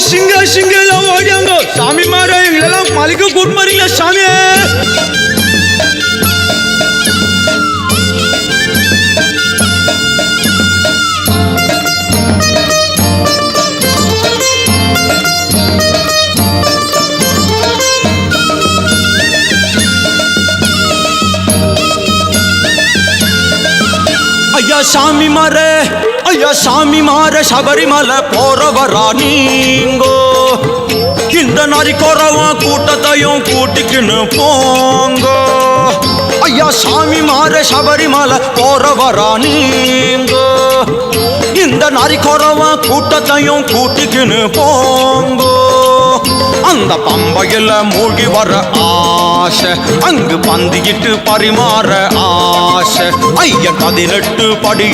சிங்க எல்லாம் ஓடியாங்க சாமி மாற எங்களெல்லாம் மலைக்கு கூட்டு மாறீங்களா சாமி? ஐயா சாமி மாற சபரிமலை போறவரா நீங்கோ இந்த நரி குறவன் கூட்டத்தையும் கூட்டிக்கின்னு போங்கோ. ஐயா சாமி மாற சபரிமலை போறவரா நீங்கோ இந்த நரி குறவன் கூட்டத்தையும் கூட்டிக்கின்னு போங்கோ. அந்த பம்பையில மூழ்கி வர ஆசை அங்கு பந்திக்கிட்டு பரிமாற ஆசை. ஐயன் 18 படி